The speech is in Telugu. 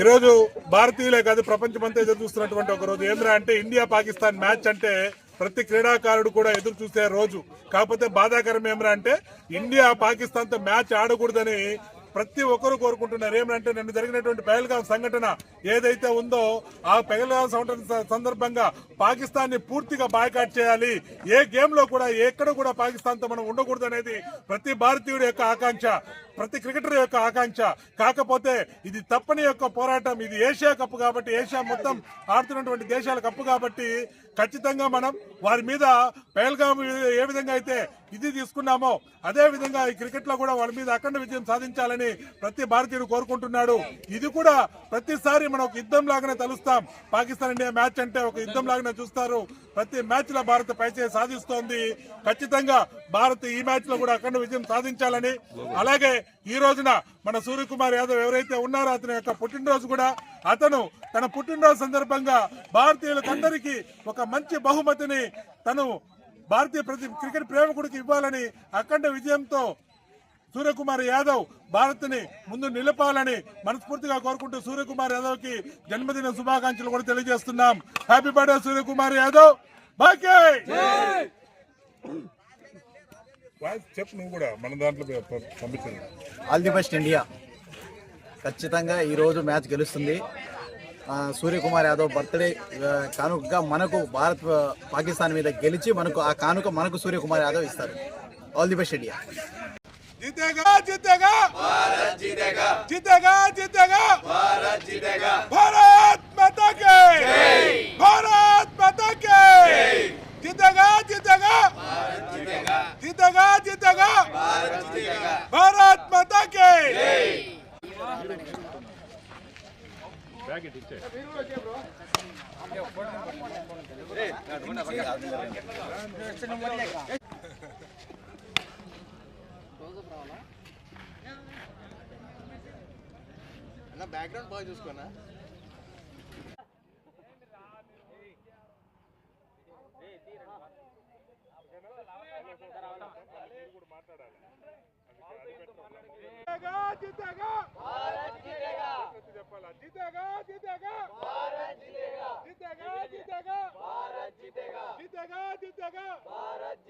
ఈరోజు భారతీయులే కాదు ప్రపంచమంతా ఎదురు చూస్తున్నటువంటి ఒక రోజు ఏంద్రా అంటే ఇండియా పాకిస్తాన్ మ్యాచ్ అంటే ప్రతి క్రీడాకారుడు కూడా ఎదురు చూసే రోజు. కాకపోతే బాధాకరం ఏమరా అంటే ఇండియా పాకిస్తాన్ తో మ్యాచ్ ఆడకూడదని ప్రతి ఒక్కరు కోరుకుంటున్నారు. ఏమంటే నిన్న జరిగినటువంటి పహల్గాం సంఘటన ఏదైతే ఉందో ఆ పహల్గాం సంఘటన సందర్భంగా పాకిస్తాన్ ని పూర్తిగా బాయ్కాట్ చేయాలి, ఏ గేమ్ లో కూడా ఎక్కడ కూడా పాకిస్తాన్ తో మనం ఉండకూడదు అనేది ప్రతి భారతీయుడి యొక్క ఆకాంక్ష, ప్రతి క్రికెటర్ యొక్క ఆకాంక్ష. కాకపోతే ఇది తప్పని యొక్క పోరాటం. ఇది ఏషియా కప్ కాబట్టి, ఏషియా మొత్తం ఆడుతున్నటువంటి దేశాల కప్పు కాబట్టి ఖచ్చితంగా మనం వారి మీద పహల్గాం ఏ విధంగా అయితే ఇది తీసుకున్నామో అదే విధంగా ఈ క్రికెట్ లో కూడా వాళ్ళ మీద అఖండ విజయం సాధించాలని ప్రతి భారతీయుడు కోరుకుంటున్నాడు. ఇది కూడా ప్రతిసారి మనం ఒక యుద్ధం లాగానే తలుస్తాం. పాకిస్తాన్ ఇండియా మ్యాచ్ అంటే ఒక యుద్ధం లాగానే చూస్తారు. ప్రతి మ్యాచ్ లో భారత్ పైచే సాధిస్తోంది. ఖచ్చితంగా భారత్ ఈ మ్యాచ్ లో కూడా అఖండ విజయం సాధించాలని, అలాగే ఈ రోజున మన సూర్యకుమార్ యాదవ్ ఎవరైతే ఉన్నారో అతని యొక్క పుట్టినరోజు కూడా అతను తన పుట్టినరోజు సందర్భంగా భారతీయులకందరికీ ఒక మంచి బహుమతిని తను భారతీయ ప్రతి క్రికెట్ ప్రేమికుడికి ఇవ్వాలని అఖండ విజయంతో సూర్యకుమార్ యాదవ్ భారత్ ని ముందు నిలపాలని మనస్ఫూర్తిగా కోరుకుంటూ సూర్యకుమార్ యాదవ్ కి జన్మదిన శుభాకాంక్షలు కూడా తెలియజేస్తున్నాం. Happy birthday Suryakumar Yadav. బాకీ చెప్పు నువ్వు కూడా మన దాంట్లో పంపించండి. All the best India. ఖచ్చితంగా ఈరోజు మ్యాచ్ గెలుస్తుంది. సూర్యకుమార్ యాదవ్ బర్త్డే కానుకగా మనకు భారత్ పాకిస్తాన్ మీద గెలిచి మనకు ఆ కానుక మనకు సూర్యకుమార్ యాదవ్ ఇస్తారు. All the best India. जीतेगा जीतेगा भारत जीतेगा जीतेगा जीतेगा भारत जीतेगा भारत माता के भारत माता के जीतेगा जीतेगा भारत जीतेगा जीतेगा जीतेगा भारत जीतेगा भारत माता के బ్యాక్గ్రౌండ్ బాగా చూసుకోనా. చెప్పాలా జీతేగా జీతేగా భారత్ జీతేగా జీతేగా జీతేగా భారత్ జీతేగా జీతేగా జీతేగా భారత్